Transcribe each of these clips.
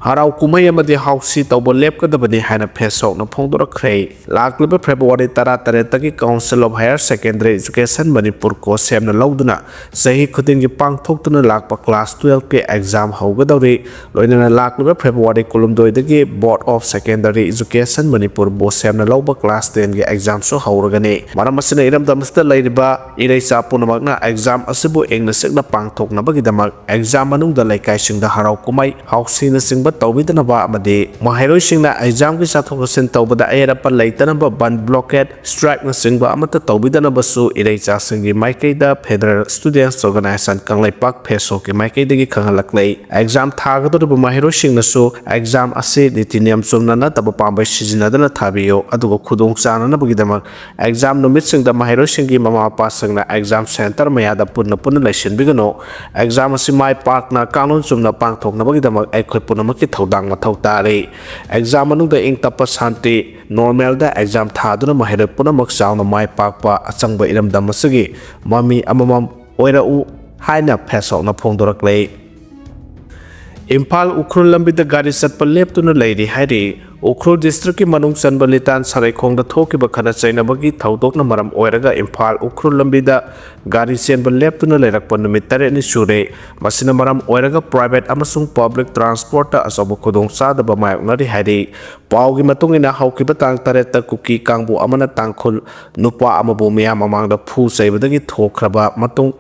Harau kumai amadi hausi taubo lepkadabani haina phesokna phongdorakhrei lakliba February 13 Council of Higher Secondary Education Manipur ko semna lauduna sahi khudingi pangthoktuna lakpa class 12 ke exam haugadawri loinana lakliba February kulumdoi dagi Board of Secondary Education Manipur bo semna lauba class 10 ge exam so hauragani maramasina iramdamsta lairiba iraicha punamakna exam asibu engna sekna pangthokna bagidamak exam manungda laikai singda harau kumai hausi na singba tawbidanaba amadi mahairoi singna exam ki sathoksin tawbada ayarapa laitanaba ban blockade strike na singba amata tawbidanaba su iraicha singi maikaida Federal Students Organization kanglaipak pheso ki maikaidagi khangalaklei exam thagadorba mahairoi singna su exam ase nitiniam chumna na taba pambai sijinadana thabiyo adugo khudong chana na bagidamak exam numit singda mahairoi singi mama pa singna exam center mayada punna laisin bigano exam ase mai park na kanun chumna pangthokna bagidamak aikhoi punama ki thodang mathau tare exam manungda ing tapa santi normal da exam thaduna mahairoi punamak chawna mai pakpa achangba iramdam asigi mami amamam oira u haina phesokna phongdoraklei Imphal Ukhrul lambi da Gari satpa leptuna leiri hairi Ukhrul district ki manung sanba litan saraikong da thokiba khana chainabagi thaudokna maram oiraga Imphal Ukhrul lambi da Gari senba leptuna leirakpa numit tare ni sure masina maram oiraga private amasung public transport ta asobo khudong sadaba mayoknari hairi paugi matungina haukiba tang tare ta kuki kangbu amana tangkhul nupa amabu miyam mamangda phu saibadagi thokraba matung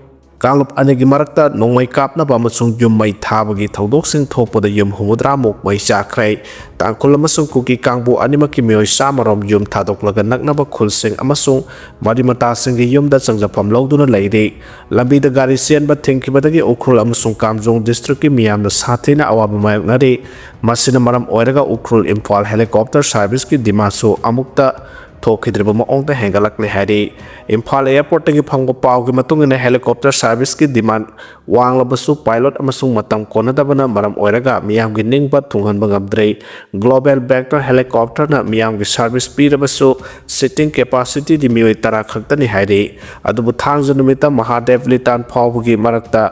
Kanglop anegi marakta nongmai kapna ba masung yum mai thabagi thaudok thokpada yum humudra mok mai yakhre tangkhul amasung kuki kangbu animaki mioi samarom yum thadoklaga naknaba khulsing amasung marimata singi yumda changjapam loduna leire lambi da Gari senba thengkibadagi Ukhrul amasung Kamjong district ki miyamna sathina awaba mayoknari masina maram oiraga Ukhrul Imphal helicopter service ki dimasu amukta thokidriba maongda hengalakle hari Imphal airport gi phangba pawgi matungina helicopter service ki demand wanglabasu pilot amasung matam konadabana maram oiraga miyamgi ningba thunghanba ngamdrei global vector helicopter na miyamgi service pirabasu sitting capacity di mioi tara khaktani hari adubu thangja numita Mahadev litan phawgi marakta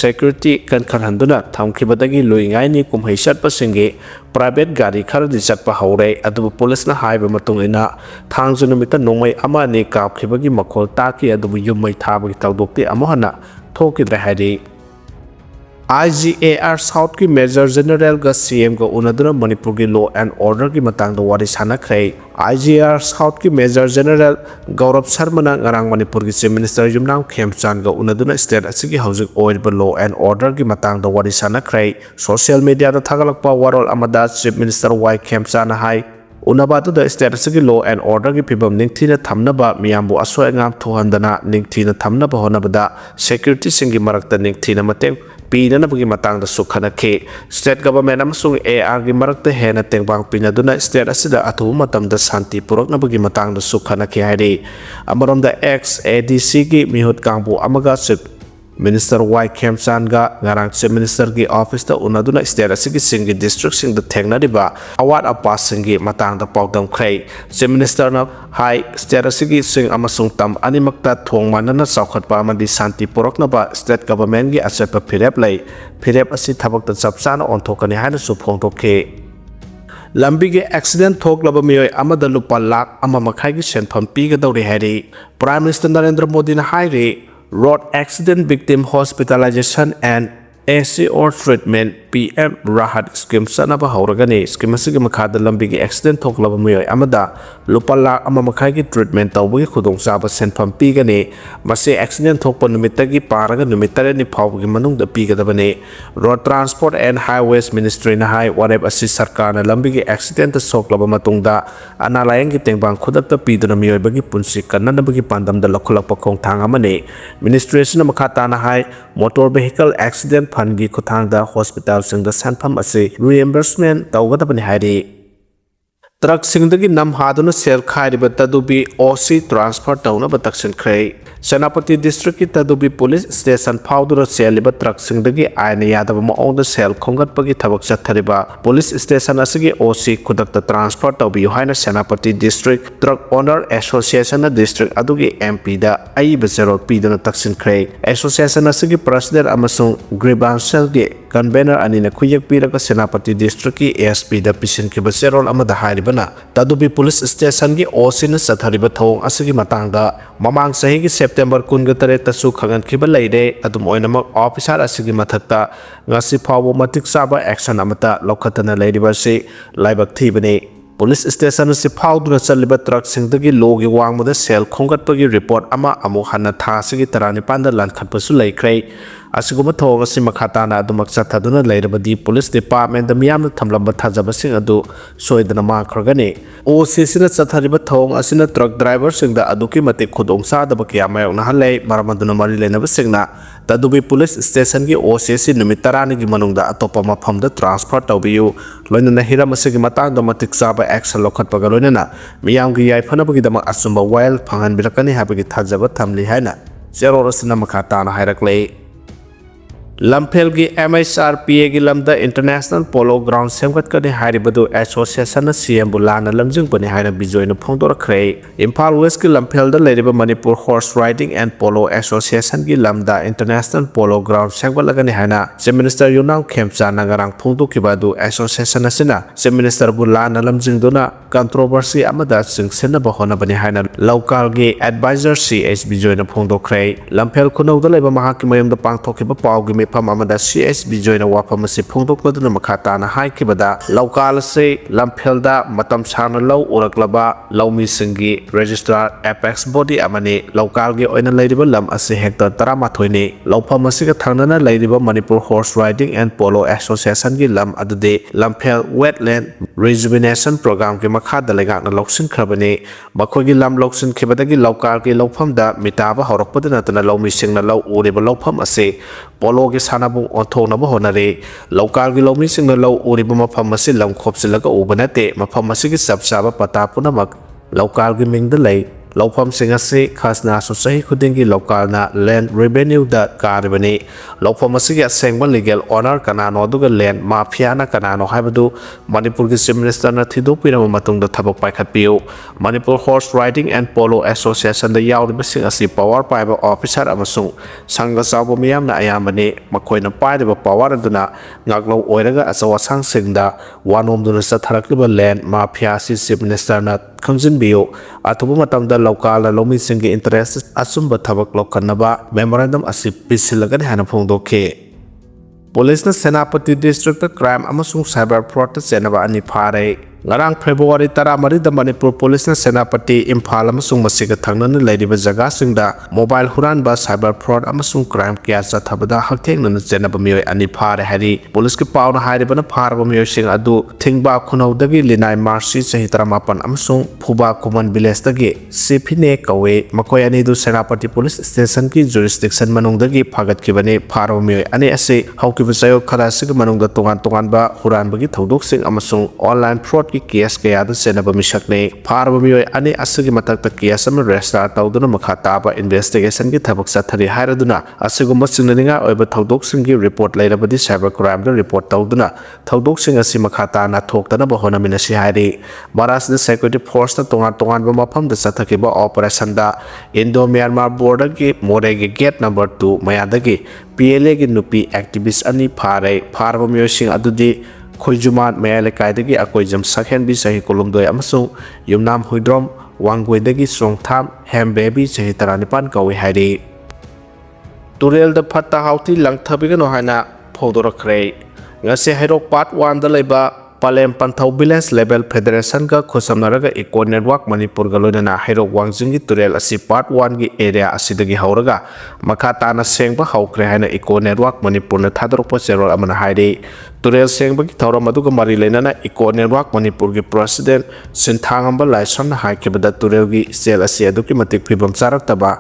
security kankharhanduna thamkhibadagi loingai ni kumhai satpa singi private gari kharadi chatpa haure adubu police na haiba matungina thangja numita nongmai ama ni kapkhibagi makhol taki adubu yummai thabagi tawdokti amohana thokidra hari IGAR South ki Major General ga CM ga unaduna Manipur ki law and order ki matang da wari sanakhre IGAR South ki Major General Gaurav Sharma na ngarang Manipur ki Chief Minister Yumnam Khemchan ga unaduna state asigi housing oil law and order ki matang da wari sanakhre social media da thagalakpa warol amada Chief Minister Y Khemchan hai Unabatu da status ki law and order ki pibam ningthina thamnaba miyambu asoi ngam thohandana ningthina thamnaba honabada security singi marakta ningthina mateng pinanabagi matang da sukhanakhe state government amasung AR gi marakta hena tengbang pinaduna state asida athu matam da santi puraknabagi matang da sukhanakhe hairi amarom da ex ADC gi mihut kangbu amaga Chief Minister Y Khemchan ga ngarang Chief Minister gi office da unaduna state asigi singi district sing da thengnariba award apa singi matang da pawdam khrei Chief Minister na hai state asigi sing amasung tam animakta thongmanana chawkhatpa amadi santi puraknaba state government gi asepa phirep lei phirep asi thabakta chapchana onthokani haina su phongthokhe lambi ge accident thoklaba mioi amada lupa lakh ama makhai gi senpham pigadawri hari Prime Minister Narendra Modi na hairi Road Accident Victim Hospitalization and ACO Treatment PM Rahat Scheme sanaba hauragani scheme asigi makhada lambi gi accident thoklaba mioi amada lupa lakh ama makhai gi treatment tawbagi khudong chaba senpham pigani mase accident thokpa numitagi paraga numitare ni phawgi manungda pigadabani Road Transport and Highways Ministry na hai wareb asi sarkar na lambi gi accident thoklaba matungda analayang gi tengbang khudakta piduna mioi bagi punsi kannanabagi pandam da lakhulakpa khongthang amani ministration makhata na hai motor vehicle accident fund gi khuthang da hospital sing da sanpham ase reimbursement tawgadabani hairi truck singdagi nam haduna sel khairiba tadubi OC transfer tawna bataksin khrei Senapati district ki tadubi police station phawdura seliba truck singdagi aina yadaba maongda sel khongatpagi thabak chathariba police station asigi OC khudakta transfer tawbi haina Senapati district truck owner association na district adugi MP da ai bezero piduna taksin khrei association asigi president amasung grievance gi convener anina khuyek piraga senapati district ki ASP da pisin ki baserol amada hairibana tadubi police station gi osin sathariba thong asigi matangda mamang sahi gi September 23 ta su khangan khiba leide adum oinamak officer asigi mathakta ngasi phawo matik saba action amata lokhatana leidiba se laibak thibani police station se phawduna chaliba truck singdagi logi wangmada sel khongatpagi report ama amu hanna tha sigi tarani panda lan khatpasu laikrai asiguma thong asi makhatana adumak chathaduna leirabadi police department da miyamna thamlamba thajaba sing adu soidana ma khragani OCC na chathariba thong asina truck driver singda aduki mate khudong sa daba kya mayong na halai maramaduna mari lenaba singna tadubi police station gi OCC numit tarani gi manungda atopa mafam da transfer tawbiyu loinana hiram asigi matang da matik saba action lokhat paga loinana miyam gi yai phana bagi dama asumba wild phangan birakani habagi thajaba thamli haina zero rasina makhatana hairakle Lamphel gi MSRPA gi lamda international polo ground semgat kani haribadu association na CM bulana lamjung bani haina bijoina phongdor khrei Imphal West gi Lamphel da leiriba Manipur horse riding and polo association gi lamda international polo ground semgat lagani haina Chief Minister Yunam Khemcha nangarang phongdu kibadu association asina Chief Minister bulana lamjung dona controversy amada singsenna bahona bani haina local gi advisor CH bijoina phongdor khrei Lamphel khunau da leiba mahaki mayam da pangthokiba pawgi fam amada CSB joina wafam se phongdok paduna makhatana haikibada local se Lamphelda matam sana law uraklaba lawmi singi registrar apex body amani local gi oina leiriba lam ase hector 13 ni lawfam asiga thangnana leiriba Manipur horse riding and polo association gi lam adude Lamphel wetland rejuvenation program gi makhada legakna loksin khrabani makhogi lam loksin khibadagi local gi lawfam da mitaba horakpaduna tana lawmi singna law uriba lawfam ase polo gi sanabung onthonaba honare local gi lawmi singna law uriba mafam ase lam khopsilaga ubanate mafam ase gi sabsaba pata punamak local gi mingda lei lawfam sing ase khasna so sahi khudingi local na land revenue da karibani lawfam ase gi asengba legal owner kanano duga land mafia na kanano haibadu Manipur gi Chief Minister na thidopirama matungda thabak paikhatpiu Manipur horse riding and polo association da yawriba sing ase power paiba officer amasung sangga sawba miyamna ayambani makhoina paiba power aduna ngaklo oiraga asawa sang singda wanomduna satharakliba land mafia si Chief Minister na khangjinbiu athubu matamda local la lomi singi interest asumba thabak lokkanaba memorandum asi pisilagani hana phongdokhe police na Senapati district crime amasung cyber fraud chenaba ani phare ngarang February 13 da Manipur police na Senapati Imphal amasung masiga thangnana leiriba jaga singda mobile huran ba cyber fraud amasung crime kya chathabada hakthengna chenaba mioi ani phare hari police ki pawna hairiba na pharba mioi sing adu thingba khunawdagi linai marsi sahi 18 amasung phuba kuman village dagi sifine kawe makoi ani du Senapati police station ki jurisdiction manungdagi phagat kibani pharba mioi ani ase haukiba sayo khara sig manungda tongan ba huran bagi thodok sing amasung online fraud ki case kaya da senaba misakne pharba mioi ani asigi matakta case am register tawduna makhataba investigation ki thabak sathari hairaduna asiguma singnaninga oiba thodok singi report leirabadi cyber crime da report tawduna thodok sing asi makhata na thoktana bahona minasi hairi Maharashtra security force na tongan ba mafam da sathakiba operation da Indo Myanmar border ki more gi gate number 2 mayadagi PLA gi nupi activist ani pharba mioi sing adudi Khoijumat mayale kaidagi akoijam sakhen bi sahi kolomdoi amasung yumnam huidrom wanggoidagi songtham hem baby sahi 35 kawi hairi turel da phatta hauti langthabiga no haina phodorakhre ngase hairok part 1 da leba Palem Panthau Village Level Federation ka khosamnaraga Eco Network Manipur galonana hairok wangjingi turel asi part 1 gi area asidagi hauraga makhata na sengba haukre haina Eco Network Manipur na thadorokpa cherol amana hairi turel sengba gi thauram aduga mari lenana Eco Network Manipur gi president Sinthangamba Laison haikibada turel gi sel asi aduki matik phibam charaktaba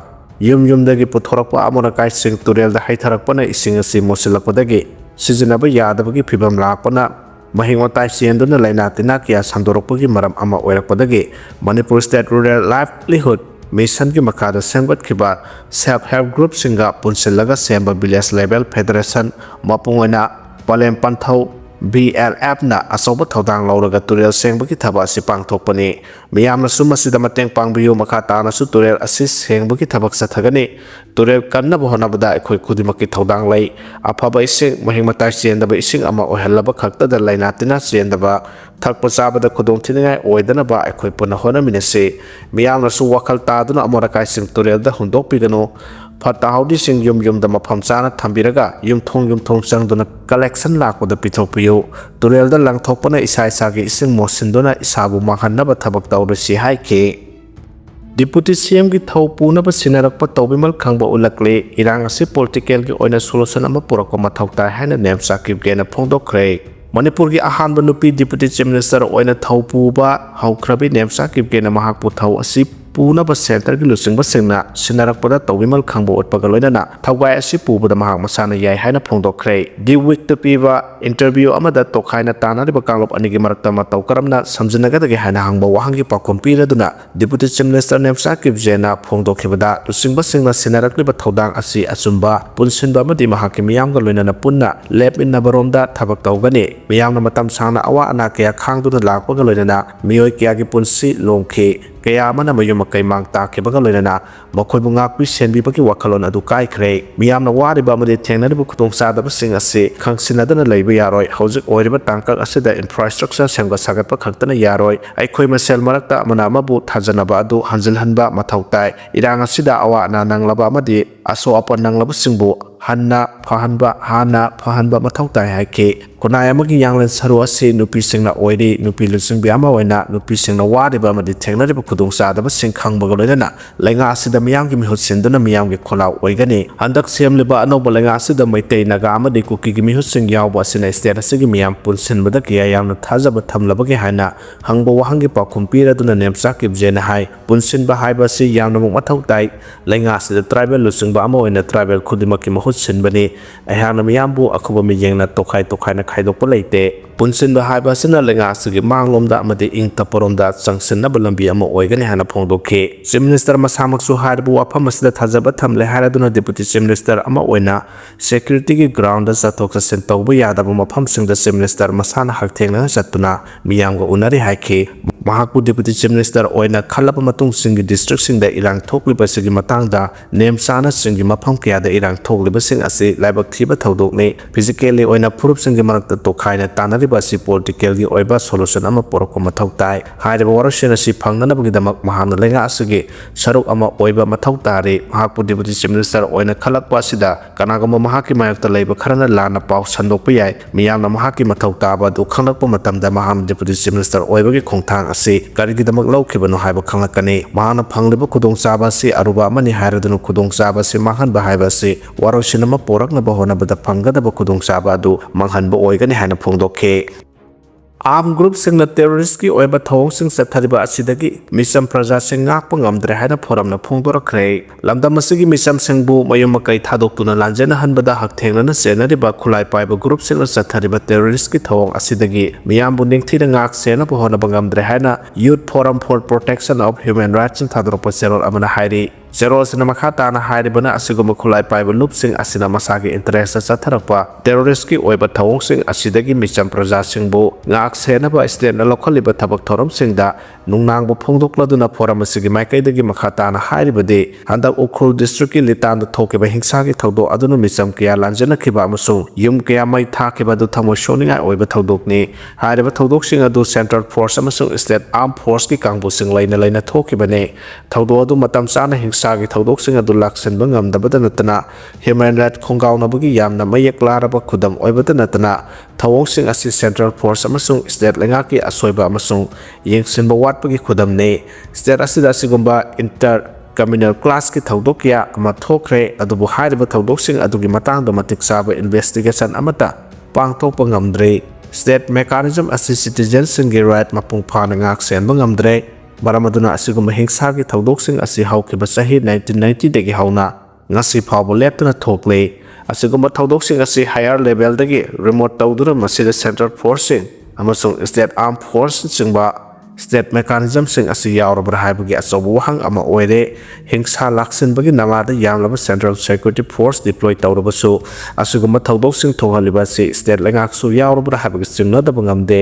yumdagi puthorakpa amona kai sing turel da haitharakpana ising asi mosilakpadagi sizinaba yadabagi phibam lakpana Mahingotai sienduna laina tina kya sandorokpagi maram ama oirakpadagi Manipur State Rural Livelihood Mission ki makada sengbat kiba self-help group singa punsilaga semba village level federation mapungona Palem Panthau BLF na asoba thodang lauraga turel sengbagi thaba asi pangthokpani miyamna sumasida mateng pangbiyu makha tana su turel asi sengbagi thabak sathagani turel kanna bohonabada ekhoi khudimaki thodang lai afaba ising mahing matai chendaba ising ama ohelaba khakta da lainatina chendaba thakpa sabada khudong thiningai oidana ba ekhoi puna hona minase miyamna su wakhal taduna amora kai sing turel da hundok pigano Fata haudi sing yum da mafam chana thambiraga yum thong changduna collection lakpada pithopiyo turel da langthokpana isai sagi ising mosinduna isabu mahannaba thabak tawrasi haike Deputy CM ki thawpuna ba sinarakpa tawbimal khangba ulakle irang ase political ki oina solution ama purakko mathawta haina Nemcha kipgen phongdokhre Manipur ki ahanba nupi Deputy Chief Minister oina thawpu ba haukhrabi Nemcha kipgen mahakpu thaw asi Puna ba center ki lusing ba singna sinarakpada tawbimal khangba utpaga loinana thawbai asi pubada mahak masana yai haina phongdokhre di week to piba interview amada tokhaina tanari ba kanglop anigi marakta ma tawkaramna samjinaga dagi haina hangba wahangi pakom piraduna Deputy Chief Minister Nemcha kipgen phongdokhibada lusing ba singna sinarakli ba thodang asi asumba punsinba amadi mahak miyamga loinana punna lep in nabaromda thabak tawgani miyamna matam sangna awa ana kaya khangduna lakpaga loinana miyoi kaya ki punsi longkhe kaya mana mayum makai mang takibaga loinana makhoi bu ngakpi senbibagi wakhalon adu kaikhre miyamna wariba amadi thengnariba khutong sadaba sing ase khangsinadana leiba yaroi hojik oiriba tangkak asida infrastructure semga sagatpa khaktana yaroi aikhoi masel marakta amana amabu thajanaba adu hanjilhanba mathautai irang asida awa na nanglaba amadi aso apon nanglaba singbu hana phahanba mathautai haike konai amagi yanglen saru ase nupi singna oiri nupi lusing biama oina nupi singna wariba amadi thengnariba khudong sadaba sing khangbaga loinana lenga asida miyamgi mihut sinduna miyamgi kholau oigani handak semliba anoba lenga asida maitei naga amadi kuki gi mihut sing yawba asina state asigi miyam punsinbada kiya yamna thajaba thamlabagi haina hangba wahangi pakhum piraduna Nemcha kipgen hai punsinba haiba si yamna muk mathautai lenga asida tribal lusingba ama oina tribal khudimaki mahut sinbani ayhana miyambu akhuba mi yengna tokhaina khaidokpa leite punsinba haiba sina lenga asigi manglomda amadi ing taporomda changsinna lambi ama oigani hana phongdokhe Chief Minister masamaksu haibu wafam asida thajaba thamle hairaduna Deputy Chief Minister ama oina security ki ground da chathok chasin tawba yadaba mafam singda Chief Minister masana hakthengna chatuna miyamga unari haike mahakpu Deputy Chief Minister oina khalaba matung singi district singda irang thokliba sigi matangda Nemcha na singi mafam kya da irang thokliba sing ase laibak thiba thodokne physically oina phurup singi marakta tokhaina tanariba si political gi oiba solution ama poroko mathautai haiba warasena si phangnanabagi damak mahana lenga asigi saruk ama oiba mathautari mahakpu Deputy Chief Minister oina khalakpa sida kanagama mahaki mayakta leiba kharana lana paw sandokpa yai miyamna mahaki mathautaba du khanglakpa matamda maham Deputy Chief Minister oibagi khongthang ase karigi damak laukibano haiba khanglakani mahana phangliba khudong chaba si aruba amani hairadunu khudong chaba si manghanba haiba si warosinama porakna bahonabada phanggadaba khudong chaba du manghanba oigani haina phongdokhe Armed group singna terrorist ki oiba thawong sing sathariba asidagi misam praja sing ngakpa ngamdre haina foramna phongdorakre lamdam asigi misam singbu mayum makai thadoktuna lanjena hanbada hakthengna senariba khulai paiba group singna sathariba terrorist ki thawong asidagi miyambu ningthina ngak sena pohona bangamdre haina Youth Forum for Protection of Human Rights thadropa serol amana hairi Zero sina makata na hairibana asiguma khulai paiba loop sing asina masagi interest sa tharakpa terrorist ki oiba thawong sing asidagi misam praja singbu ngak sena ba state na lokhaliba thabak thorom singda nungnang bo phongdokladuna forum asigi maikai makata na hairibade handak Ukhrul district ki litan thokiba hingsa ki thawdo adunu misam kiya lanjana khiba amasung yum kiya mai thakiba du thamo shoninga oiba thawdokni hairiba thawdok sing adu central force amasung state armed force ki kangbu sing laina thokibane thawdo adu matam chana Sagi thodok sing adu laksen bangam dabada natana human right khongaw nabagi yamna mayek laraba khudam oibada natana thawong sing asi central force amasung state lenga ki asoiba amasung yengsinba watpagi khudam ne state asida sigumba inter communal class ki thodok ya ama thokre adubu hairiba thodok sing adugi matang da matik saba investigation amata pangthokpa ngamdre state mechanism asi citizens sing right mapung phana ngak sen bangamdre Baramaduna asiguma hingsagi thaudok asi haukiba sahi 1990 dagi hauna ngasi phawbo leptuna thokle asiguma thaudok asi higher level dagi remote tawdura masida central force amasung state armed force singba state mechanism sing asi yaurabra haibagi asobu wahang ama oire hingsa laksinbagi namada yamlaba central security force deploy tawrabasu asuguma tawdok sing thonghaliba si state lengak su yaurabra haibagi simnada bangamde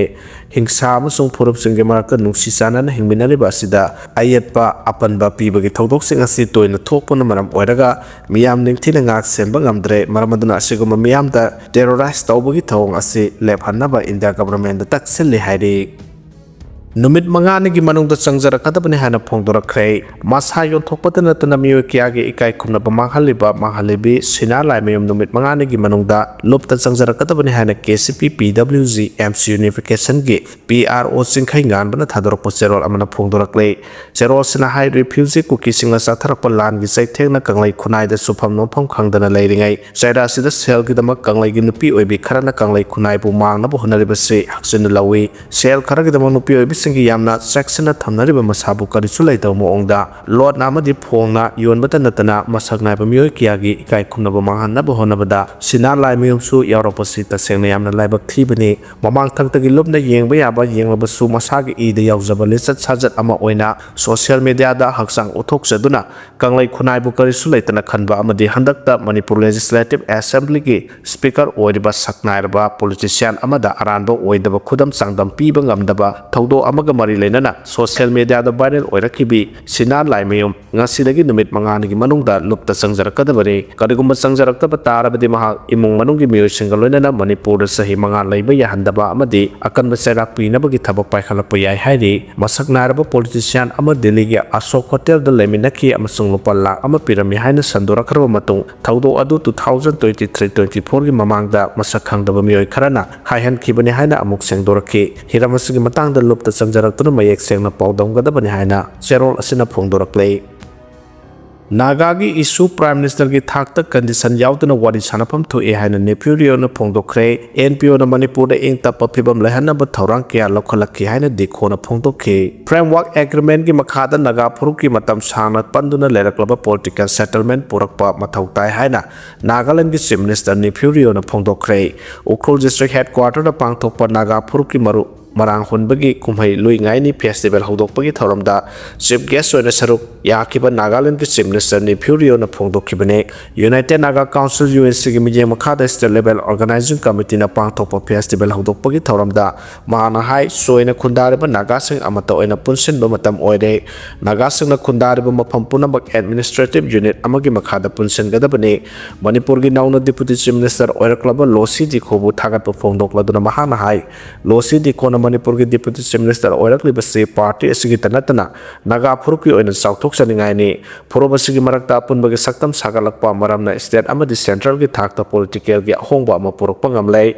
hingsa amasung phurup singge maraka nungsi sanana hingminariba asida ayetpa apanba pibagi tawdok sing asi toina thokpuna maram oiraga miyam ningthina ngak semba ngamdre maramaduna asiguma miyamda terrorize tawbagi thawng asi lephanaba India government da taksilli hairi Numit mangani gi manung da changjara kadabani hana phongdorakhrei masa yontokpata natana miyo kyagi ikai khumna bamanghaliba manghalibi Sina laymayum numit mangani gi manung da lupta changjara kadabani hana KCP PWG MC unification gi PRO singkhai ngan bana thadorok cherol amana phongdoraklei cherol sina hai refugee kuki singla satharakpa lan gi saithengna kanglai khunai da supham nompham khangdana leiringai saida sida sel gi dama kanglai gi nupi oibi kharana kanglai khunai bu mangna bu honariba se haksin lawi sel khara gi dama nupi oibi singi yamna section thamnariba masabu karisu laitaw moongda lot namadi phongna yonbata natana masaknai bamiyoi kyagi ikai khumnaba manghanna bo honabada Sina laymayum su yaroposi tasengna yamna laibak thibani mamang thangtagi lubna yengba yaba yenglabasu masagi ida yawjaba lisat sajat ama oina social media da haksang uthoksaduna kanglai khunai bu karisu laitana khanba amadi handakta Manipur Legislative Assembly gi speaker oiriba saknairba politician amada aranbo oidaba khudam sangdam piba ngamdaba thawdo amaga mari lenana social media da viral oirakibi Sina laymayum ngasidagi numit mangani gi manungda lupta sangjarakadabari karigumba sangjarakta tarabadi maha imung manungi miyosinga loinana Manipur da sahi manga laiba yahandaba amadi akanba serak pinabagi thabak paikhalakpa yai hairi masaknaraba politician ama Delhi gi Asok Hotel da leminaki amasung lupa lakh ama pirami haina sandorakraba matung thawdo adu 2023-24 gi mamangda masak khangdaba miyoi kharana haihan khibani haina amuk sengdoraki hiramasigi matangda lupta sangjarak mayek sengna paudamgadabani haina cherol asina phongdoraklei Nagagi issue Prime Minister gi thakta condition yauduna wari sanapam thoe haina nepuryo na phongdokre NPO na Manipur da ingtap phibam lehanna ba thorang kya lokhalaki haina dikhona phongdokhe framework agreement gi makhada naga phuruk ki matam sangna panduna leraklaba political settlement purakpa mathau tai haina Nagaland gi Chief Minister nepuryo na phongdokre Ukhrul district headquarter da pangthokpa naga phuruk ki maru marang hunbagi kumhai lui ngai ni festival hodokpagi thoramda chief guest oina saruk yakiba Nagaland ki Chief Minister nepuryo na phongdokhibane United Naga Council UNC gi mijeng makhada state level organizing committee na pangthokpa festival hodokpagi thoramda mana hai soina khundariba naga sing amata oina punsin ba matam oire naga sing na khundariba mafam punabak administrative unit amagi makhada punsin gadabane Manipur gi nauna deputy chief minister oiraklaba losi di khobu thagat pa phongdokladuna mahana hai losi di kona Manipur gi deputy chief minister oirakliba se party asigi tanatana naga phurukki oina sauthok saningai ni phurobasigi marakta punbagi saktam sagalakpa maramna state amadi central gi thakta political gi ahongba ama purukpa ngamlei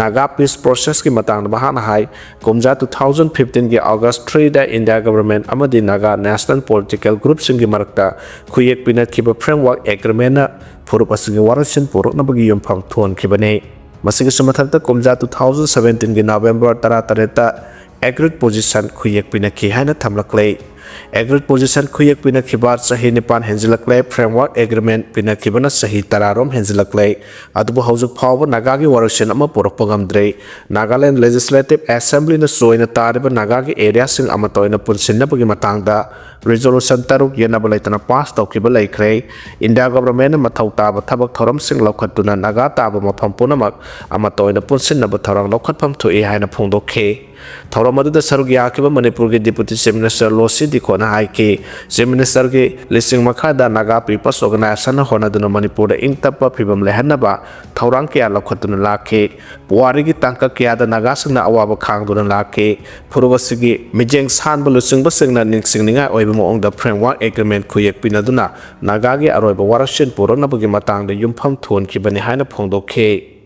naga peace process gi matang bahana hai kumja 2015 gi August 3 da India government amadi naga national political group singi marakta khuyek pinat kiba framework agreement na phurupasigi warasin puruk nabagi yumphang thon kibane masigi sumathakta kumja 2017 gi November 13 agreed position khuyek pinaki haina thamlaklei agreed position khuyek pinakhiba sahi nipan henjilaklei framework agreement pinakhibana sahi tararom henjilaklei adubu haujuk phawba nagagi warasin ama porokpa ngamdrei Nagaland Legislative Assembly na soina tariba nagagi area sing ama toina punsinnabagi matangda resolution taruk yenaba laitana pass tawkiba laikhrei India government na mathau taba thabak thoram sing lokhatuna naga taba mafam punamak ama toina punsinnaba thorang lokhatpham thoi haina phongdokhe thoram aduda saruk yakiba Manipur gi deputy chief minister losi dikhona haiki chief minister gi lising makhada naga people's organization na honaduna Manipur da ingtapa phibam lehanaba thorang kya lokhatuna lakhe puari gi tangka kya da naga singna awaba khangduna lakhe phurubasigi mijeng sanba lusingba singna ningsingninga oiba moongda framework agreement khuyek pinaduna naga gi aroiba warasin puronabagi matangda yumpham thon kibani haina phongdokhe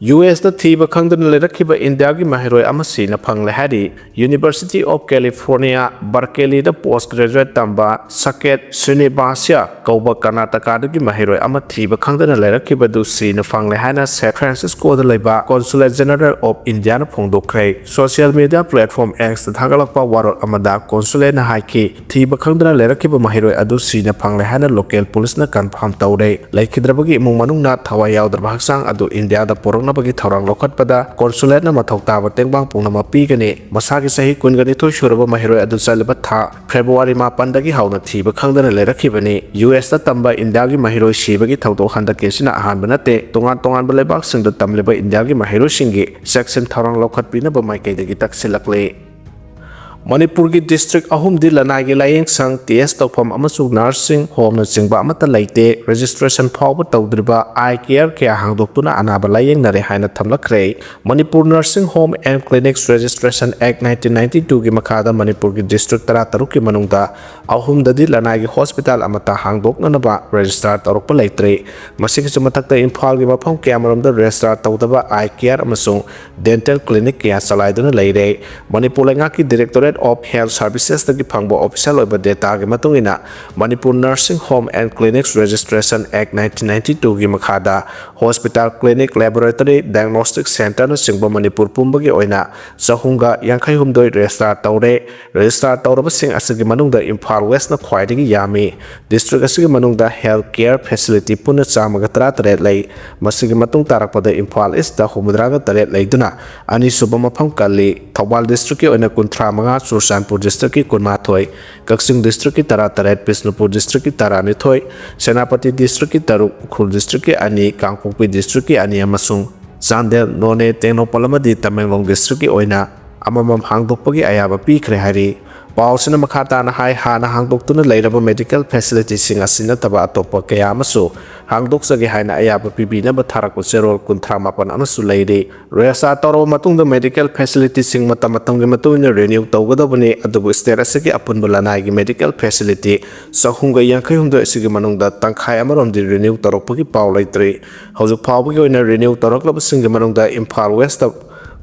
US da thiba khangdana lerakhiba India gi mahiroi amasi na phangle hari University of California Berkeley da postgraduate tamba Saket Srinivasya kauba Karnataka da gi mahiroi ama thiba khangdana lerakhiba du si na phangle hana San Francisco da leba Consulate General of India na phongdokhrei social media platform X da thagalakpa warot amada consulate na haiki thiba khangdana lerakhiba mahiroi adu si na phangle hana local police na confirm tawre laikhidrabagi imung manung na thawai yawdar bhaksang adu India da porong ꯄꯥꯡꯊꯣꯛꯅꯕꯒꯤ ꯊꯧꯔꯥꯡ ꯂꯧꯈꯠꯄꯗ ꯀꯣꯟꯁꯨꯂꯦꯠꯅ ꯃꯊꯧ ꯇꯥꯕ ꯇꯦꯡꯕꯥꯡ ꯄꯨꯝꯅꯃꯛ ꯄꯤꯒꯅꯤ ꯃꯁꯥꯒꯤ ꯆꯍꯤ 22 ꯁꯨꯔꯕ ꯃꯍꯩꯔꯣꯏ ꯑꯗꯨ ꯆꯠꯂꯤꯕ ꯊꯥ ꯐꯦꯕ꯭ꯔꯨꯋꯥꯔꯤ 9ꯗꯒꯤ ꯍꯧꯅ ꯊꯤꯕ ꯈꯪꯗꯅ ꯂꯩꯔꯛꯈꯤꯕꯅꯤ ꯌꯨꯑꯦꯁꯇ ꯇꯝꯕ ꯏꯟꯗꯤꯌꯥꯒꯤ ꯃꯍꯩꯔꯣꯏ ꯁꯤꯕꯒꯤ ꯊꯧꯗꯣꯛ ꯍꯟꯗꯛꯀꯤ ꯑꯁꯤꯅ ꯑꯍꯥꯟꯕ ꯅꯠꯇꯦ ꯇꯣꯉꯥꯟ-ꯇꯣꯉꯥꯟꯕ ꯂꯩꯕꯥꯛꯁꯤꯡꯗ ꯇꯝꯂꯤꯕ ꯏꯟꯗꯤꯌꯥꯒꯤ ꯃꯍꯩꯔꯣꯏꯁꯤꯡꯒꯤ ꯆꯦꯛꯁꯤꯟ ꯊꯧꯔꯥꯡ ꯂꯧꯈꯠꯄꯤꯅꯕ ꯃꯥꯏꯀꯩꯗꯒꯤ ꯇꯛꯁꯤꯜꯂꯛꯂꯤ ꯃꯅꯤꯄꯨꯔꯒꯤ ꯗꯤꯁꯇ꯭ꯔꯤꯛ 3ꯗꯤ ꯂꯅꯥꯏꯒꯤ ꯂꯥꯏꯌꯦꯡꯁꯪ ꯇꯦꯁ ꯇꯧꯐꯝ ꯑꯃꯁꯨꯡ ꯅꯔꯁꯁꯤꯡ ꯍꯣꯝꯅꯆꯤꯡꯕ ꯑꯃꯠꯇ ꯂꯩꯇꯦ ꯔꯦꯖꯤꯁꯇ꯭ꯔꯦꯁꯟ ꯐꯥꯎꯕ ꯇꯧꯗ꯭ꯔꯤꯕ ꯑꯥꯏ ꯀꯦꯌꯔ ꯀꯌꯥ ꯍꯥꯡꯗꯣꯛꯇꯨꯅ ꯑꯅꯥꯕ ꯂꯥꯏꯌꯦꯡꯅꯔꯦ ꯍꯥꯏꯅ ꯊꯝꯂꯛꯈ꯭ꯔꯦ ꯃꯅꯤꯄꯨꯔ ꯅꯔꯁꯤꯡ ꯍꯣꯝ ꯑꯦꯟ ꯀ꯭ꯂꯤꯅꯤꯛꯁ ꯔꯦꯖꯤꯁꯇ꯭ꯔꯦꯁꯟ ꯑꯦꯛ 1992ꯒꯤ ꯃꯈꯥꯗ ꯃꯅꯤꯄꯨꯔꯒꯤ ꯗꯤꯁꯇ꯭ꯔꯤꯛ 13ꯒꯤ ꯃꯅꯨꯡꯗ 3ꯗꯗꯤ ꯂꯅꯥꯏꯒꯤ ꯍꯣꯁꯄꯤꯇꯥꯜ ꯑꯃꯠꯇ ꯍꯥꯡꯗꯣꯛꯅꯅꯕ ꯔꯦꯖꯤꯁꯇꯥꯔ ꯇꯧꯔꯛꯄ ꯂꯩꯇ꯭ꯔꯤ ꯃꯁꯤꯒꯤꯁꯨ ꯃꯊꯛꯇ ꯏꯝꯐꯥꯜꯒꯤ ꯃꯐꯝ ꯀꯌꯥꯃꯔꯣꯝꯗ ꯔꯦꯖꯤꯁꯇꯥꯔ ꯇꯧꯗꯕ ꯑꯥꯏ ꯀꯦꯌꯔ ꯑꯃꯁꯨꯡ ꯗꯦꯟꯇꯦꯜ ꯀ꯭ꯂꯤꯅꯤꯛ ꯀꯌꯥ ꯆꯂꯥꯏꯗꯨꯅ ꯂꯩꯔꯦ ꯃꯅꯤꯄꯨꯔ ꯂꯩꯉꯥꯛꯀꯤ ꯗꯤꯔꯦꯛꯇꯣꯔꯦꯠ ꯑꯣꯐ ꯍꯦꯜꯊ ꯁꯥꯔꯚꯤꯁꯦꯁꯇꯒꯤ ꯐꯪꯕ ꯑꯣꯐꯤꯁꯤꯌꯦꯜ ꯑꯣꯏꯕ ꯗꯦꯇꯥꯒꯤ ꯃꯇꯨꯡꯏꯟꯅ ꯃꯅꯤꯄꯨꯔ ꯅꯔꯁꯤꯡ ꯍꯣꯝ ꯑꯦꯟ ꯀ꯭ꯂꯤꯅꯤꯛꯁ ꯔꯦꯖꯤꯁꯇ꯭ꯔꯦꯁꯟ ꯑꯦꯛ 1992ꯒꯤ ꯃꯈꯥꯗ ꯍꯣꯁꯄꯤꯇꯥꯜ ꯀ꯭ꯂꯤꯅꯤꯛ ꯂꯦꯕꯣꯔꯦꯇꯔꯤ ꯗꯥꯏꯒꯅꯣꯁꯇꯤꯛ ꯁꯦꯟꯇꯔꯅꯆꯤꯡꯕ ꯃꯅꯤꯄꯨꯔ ꯄꯨꯝꯕꯒꯤ ꯑꯣꯏꯅ 652 ꯔꯦꯖꯤꯁꯇꯥꯔ ꯇꯧꯔꯦ ꯔꯦꯖꯤꯁꯇꯥꯔ ꯇꯧꯔꯕꯁꯤꯡ ꯑꯁꯤꯒꯤ ꯃꯅꯨꯡꯗ ꯏꯝꯐꯥꯜ ꯋꯦꯁꯅ ꯈ꯭ꯋꯥꯏꯗꯒꯤ ꯌꯥꯝꯃꯤ ꯗꯤꯁꯇ꯭ꯔꯤꯛ ꯑꯁꯤꯒꯤ ꯃꯅꯨꯡꯗ ꯍꯦꯜꯊ ꯀꯦꯌꯔ ꯐꯦꯁꯤꯂꯤꯇꯤ ꯄꯨꯟꯅ 113 ꯂꯩ ꯃꯁꯤꯒꯤ ꯃꯇꯨꯡ ꯇꯥꯔꯛꯄꯗ ꯏꯝꯐꯥꯜ ꯏꯁꯇ 78 ꯂꯩꯗꯨꯅ ꯑꯅꯤꯁꯨꯕ ꯃꯐꯝ ꯀꯜꯂꯤ ꯊꯧꯕꯥꯜ ꯗꯤꯁꯇ꯭ꯔꯤꯛꯀꯤ ꯑꯣꯏꯅ 35 ꯆꯨꯔꯆꯥꯟꯄꯨꯔ ꯗꯤꯁꯇ꯭ꯔꯤꯛꯀꯤ 18 ꯀꯛꯆꯤꯡ ꯗꯤꯁꯇ꯭ꯔꯤꯛꯀꯤ 18 ꯕꯤꯁꯅꯨꯄꯨꯔ ꯗꯤꯁꯇ꯭ꯔꯤꯛꯀꯤ 12 ꯁꯦꯅꯥꯄꯇꯤ ꯗꯤꯁꯇ꯭ꯔꯤꯛꯀꯤ 3 ꯎꯈ꯭ꯔꯨꯜ ꯗꯤꯁꯇ꯭ꯔꯤꯛꯀꯤ 2 ꯀꯥꯡꯄꯣꯛꯄꯤ ꯗꯤꯁꯇ꯭ꯔꯤꯛꯀꯤ 2 ꯑꯃꯁꯨꯡ ꯆꯥꯟꯗꯦꯜ ꯅꯣꯅꯦ ꯇꯦꯡꯅꯧꯄꯜ ꯑꯃꯗꯤ ꯇꯃꯦꯡꯂꯣꯡ ꯗꯤꯁꯇ꯭ꯔꯤꯛꯀꯤ ꯑꯣꯏꯅ ꯑꯃꯃꯝ ꯍꯥꯡꯗꯣꯛꯄꯒꯤ ꯑꯌꯥꯕ ꯄꯤꯈ꯭ꯔꯦ ꯍꯥꯏꯔꯤ ꯄꯥꯎꯁꯤꯅ ꯃꯈꯥ ꯇꯥꯅ ꯍꯥꯏ ꯍꯥꯟꯅ ꯍꯥꯡꯗꯣꯛꯇꯨꯅ ꯂꯩꯔꯕ ꯃꯦꯗꯤꯀꯦꯜ ꯐꯦꯁꯤꯂꯤꯇꯤꯁꯤꯡ ꯑꯁꯤ ꯅꯠꯇꯕ ꯑꯇꯣꯞꯄ ꯀꯌꯥ ꯑꯃꯁꯨ ꯍꯥꯡꯗꯣꯛꯆꯒꯦ ꯍꯥꯏꯅ ꯑꯌꯥꯕ ꯄꯤꯕꯤꯅꯕ ꯊꯥꯔꯛꯄ ꯆꯦꯔꯣꯜ 39 ꯑꯃꯁꯨ ꯂꯩꯔꯤ ꯔꯦꯖꯤꯁꯇꯥꯔ ꯇꯧꯔꯕ ꯃꯇꯨꯡꯗ ꯃꯦꯗꯤꯀꯦꯜ ꯐꯦꯁꯤꯂꯤꯇꯤꯁꯤꯡ ꯃꯇꯝꯒꯤ ꯃꯇꯨꯡꯏꯟꯅ ꯔꯤꯅ꯭ꯌꯨ ꯇꯧꯒꯗꯕꯅꯤ ꯑꯗꯨꯕꯨ ꯁ꯭ꯇꯦꯠ ꯑꯁꯤꯒꯤ ꯑꯄꯨꯟꯕ ꯂꯅꯥꯏꯒꯤ ꯃꯦꯗꯤꯀꯦꯜ ꯐꯦꯁꯤꯂꯤꯇꯤ 359 ꯑꯁꯤꯒꯤ ꯃꯅꯨꯡꯗ ꯇꯪꯈꯥꯏ ꯑꯃꯔꯣꯝꯗꯤ ꯔꯤꯅ꯭ꯌꯨ ꯇꯧꯔꯛꯄꯒꯤ ꯄꯥꯎ ꯂꯩꯇ꯭ꯔꯤ ꯍꯧꯖꯤꯛ ꯐꯥꯎꯕꯒꯤ ꯑꯣꯏꯅ ꯔꯤꯅ꯭ꯌꯨ ꯇꯧꯔꯛꯂꯕꯁꯤꯡꯒꯤ ꯃꯅꯨꯡꯗ Imphal west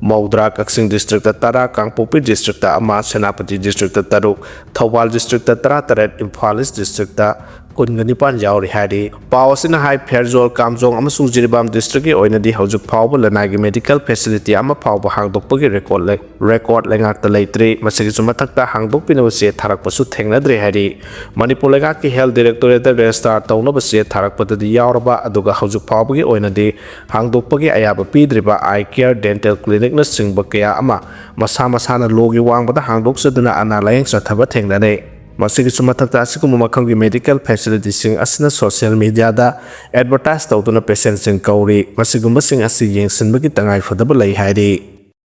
10 Kakching district 10 Kangpokpi district 1 Senapati district 3 Thoubal district 13 Imphal east district 19 ꯌꯥꯎꯔꯤ ꯍꯥꯏꯔꯤ ꯄꯥꯎ ꯑꯁꯤꯅ ꯍꯥꯏ ꯐꯦꯔꯖꯣꯜ ꯀꯥꯝꯖꯣꯡ ꯑꯃꯁꯨꯡ ꯖꯤꯔꯤꯕꯥꯝ ꯗꯤꯁꯇ꯭ꯔꯤꯛꯀꯤ ꯑꯣꯏꯅꯗꯤ ꯍꯧꯖꯤꯛ ꯐꯥꯎꯕ ꯂꯅꯥꯏꯒꯤ ꯃꯦꯗꯤꯀꯦꯜ ꯐꯦꯁꯤꯂꯤꯇꯤ ꯑꯃ ꯐꯥꯎꯕ ꯍꯥꯡꯗꯣꯛꯄꯒꯤ ꯔꯦꯀꯣꯔꯗ ꯂꯩꯉꯥꯛꯇ ꯂꯩꯇ꯭ꯔꯤ ꯃꯁꯤꯒꯤꯁꯨ ꯃꯊꯛꯇ ꯍꯥꯡꯗꯣꯛꯄꯤꯅꯕ ꯆꯦ ꯊꯥꯔꯛꯄꯁꯨ ꯊꯦꯡꯅꯗ꯭ꯔꯤ ꯍꯥꯏꯔꯤ ꯃꯅꯤꯄꯨꯔ ꯂꯩꯉꯥꯛꯀꯤ ꯍꯦꯜꯊ ꯗꯤꯔꯦꯛꯇꯣꯔꯦꯠꯇ ꯔꯦꯖꯤꯁꯇꯥꯔ ꯇꯧꯅꯕ ꯆꯦ ꯊꯥꯔꯛꯄꯗꯗꯤ ꯌꯥꯎꯔꯕ ꯑꯗꯨꯒ ꯍꯧꯖꯤꯛ ꯐꯥꯎꯕꯒꯤ ꯑꯣꯏꯅꯗꯤ ꯍꯥꯡꯗꯣꯛꯄꯒꯤ ꯑꯌꯥꯕ ꯄꯤꯗ꯭ꯔꯤꯕ ꯑꯥꯏ ꯀꯦꯌꯔ ꯗꯦꯟꯇꯦꯜ ꯀ꯭ꯂꯤꯅꯤꯛꯅꯆꯤꯡꯕ ꯀꯌꯥ ꯑꯃ ꯃꯁꯥ ꯃꯁꯥꯅ ꯂꯣꯒꯤ ꯋꯥꯡꯃꯗ ꯍꯥꯡꯗꯣꯛꯆꯗꯨꯅ ꯑꯅꯥ ꯂꯥꯏꯌꯦꯡ ꯆꯠꯊꯕ ꯊꯦꯡꯅꯔꯦ ꯃꯁꯤꯒꯤꯁꯨ ꯃꯊꯛꯇ ꯑꯁꯤꯒꯨꯝꯕ ꯃꯈꯜꯒꯤ ꯃꯦꯗꯤꯀꯦꯜ ꯐꯦꯁꯤꯂꯤꯇꯤꯁꯤꯡ ꯑꯁꯤꯅ ꯁꯣꯁꯤꯌꯦꯜ ꯃꯤꯗꯤꯌꯥꯗ ꯑꯦꯗꯚꯔꯇꯥꯏꯖ ꯇꯧꯗꯨꯅ ꯄꯦꯁꯦꯟꯠꯁꯤꯡ ꯀꯧꯔꯤ ꯃꯁꯤꯒꯨꯝꯕꯁꯤꯡ ꯑꯁꯤ ꯌꯦꯡꯁꯤꯟꯕꯒꯤ ꯇꯉꯥꯏꯐꯗꯕ ꯂꯩ ꯍꯥꯏꯔꯤ